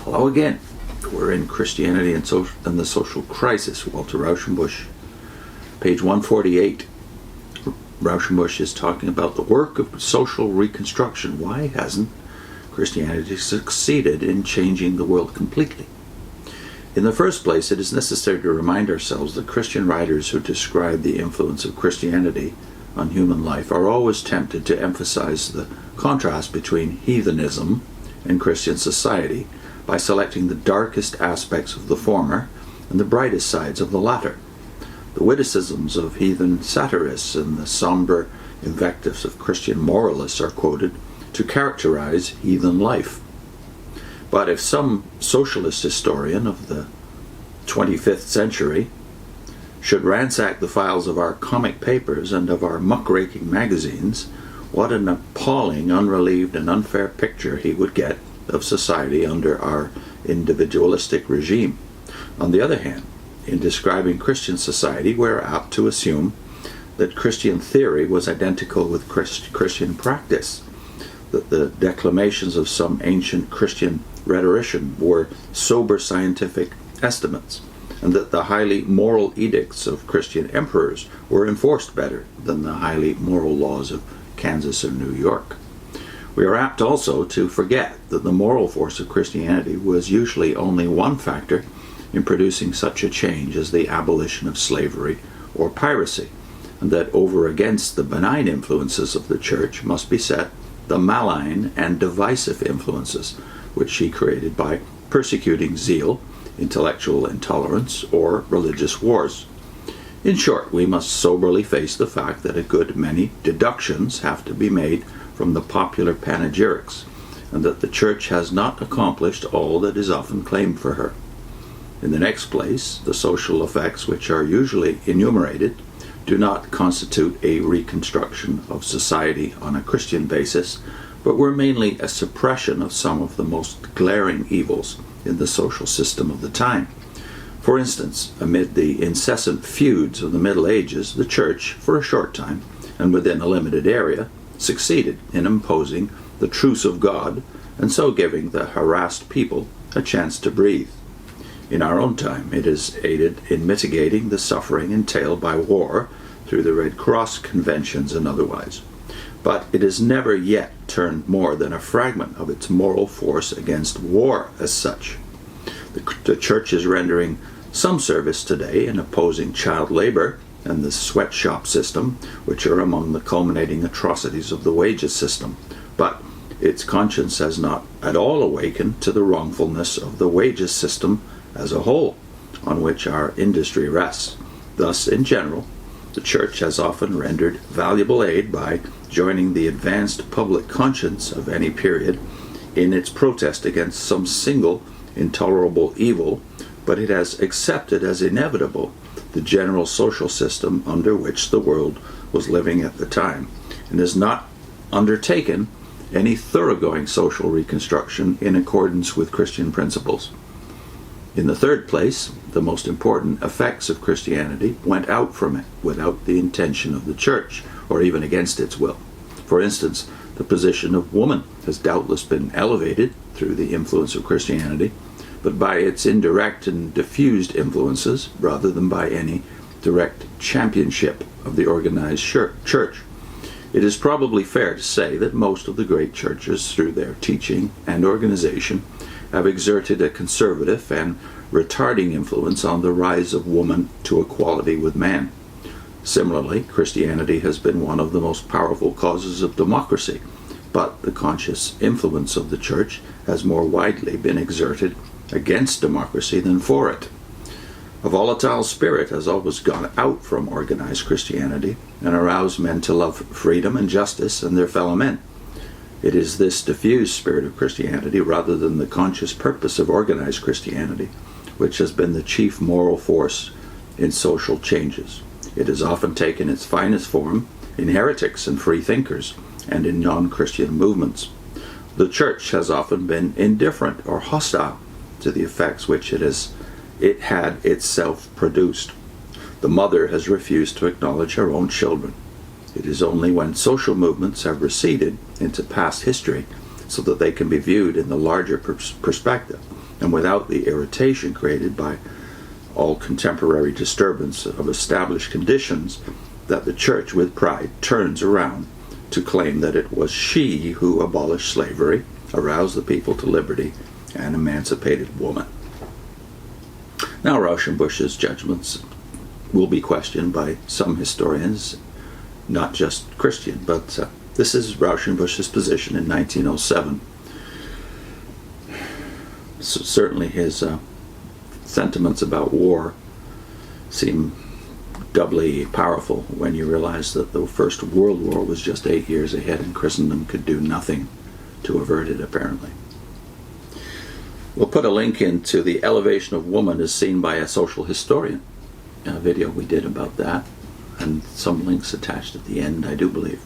Hello again. We're in Christianity and the Social Crisis, Walter Rauschenbusch. Page 148. Rauschenbusch is talking about the work of social reconstruction. Why hasn't Christianity succeeded in changing the world completely? In the first place, it is necessary to remind ourselves that Christian writers who describe the influence of Christianity on human life are always tempted to emphasize the contrast between heathenism and Christian society by selecting the darkest aspects of the former and the brightest sides of the latter. The witticisms of heathen satirists and the somber invectives of Christian moralists are quoted to characterize heathen life. But if some socialist historian of the 25th century should ransack the files of our comic papers and of our muckraking magazines, what an appalling, unrelieved, and unfair picture he would get of society under our individualistic regime. On the other hand, in describing Christian society, we're apt to assume that Christian theory was identical with Christian practice, that the declamations of some ancient Christian rhetorician were sober scientific estimates, and that the highly moral edicts of Christian emperors were enforced better than the highly moral laws of Kansas or New York. We are apt also to forget that the moral force of Christianity was usually only one factor in producing such a change as the abolition of slavery or piracy, and that over against the benign influences of the Church must be set the malign and divisive influences which she created by persecuting zeal, intellectual intolerance, or religious wars. In short, we must soberly face the fact that a good many deductions have to be made from the popular panegyrics, and that the Church has not accomplished all that is often claimed for her. In the next place, the social effects which are usually enumerated do not constitute a reconstruction of society on a Christian basis, but were mainly a suppression of some of the most glaring evils in the social system of the time. For instance, amid the incessant feuds of the Middle Ages, the Church, for a short time, and within a limited area, succeeded in imposing the truce of God, and so giving the harassed people a chance to breathe. In our own time, it has aided in mitigating the suffering entailed by war through the Red Cross conventions and otherwise. But it has never yet turned more than a fragment of its moral force against war as such. The Church is rendering some service today in opposing child labor and the sweatshop system, which are among the culminating atrocities of the wages system. But its conscience has not at all awakened to the wrongfulness of the wages system as a whole, on which our industry rests. Thus, in general, the Church has often rendered valuable aid by joining the advanced public conscience of any period in its protest against some single intolerable evil, but it has accepted as inevitable the general social system under which the world was living at the time, and has not undertaken any thoroughgoing social reconstruction in accordance with Christian principles. In the third place, the most important effects of Christianity went out from it without the intention of the Church, or even against its will. For instance, the position of woman has doubtless been elevated through the influence of Christianity, but by its indirect and diffused influences rather than by any direct championship of the organized church. It is probably fair to say that most of the great churches, through their teaching and organization, have exerted a conservative and retarding influence on the rise of woman to equality with man. Similarly, Christianity has been one of the most powerful causes of democracy, but the conscious influence of the Church has more widely been exerted against democracy than for it. A volatile spirit has always gone out from organized Christianity and aroused men to love freedom and justice and their fellow men. It is this diffused spirit of Christianity, rather than the conscious purpose of organized Christianity, which has been the chief moral force in social changes. It has often taken its finest form in heretics and free thinkers, and in non-Christian movements. The Church has often been indifferent or hostile to the effects which it had itself produced. The mother has refused to acknowledge her own children. It is only when social movements have receded into past history so that they can be viewed in the larger perspective and without the irritation created by all contemporary disturbance of established conditions, that the church with pride turns around to claim that it was she who abolished slavery, aroused the people to liberty, and emancipated woman. Now Rauschenbusch's judgments will be questioned by some historians, not just Christian, but this is Rauschenbusch's position in 1907. So certainly his sentiments about war seem doubly powerful when you realize that the First World War was just 8 years ahead and Christendom could do nothing to avert it, apparently. We'll put a link into the elevation of woman as seen by a social historian, a video we did about that, and some links attached at the end, I do believe.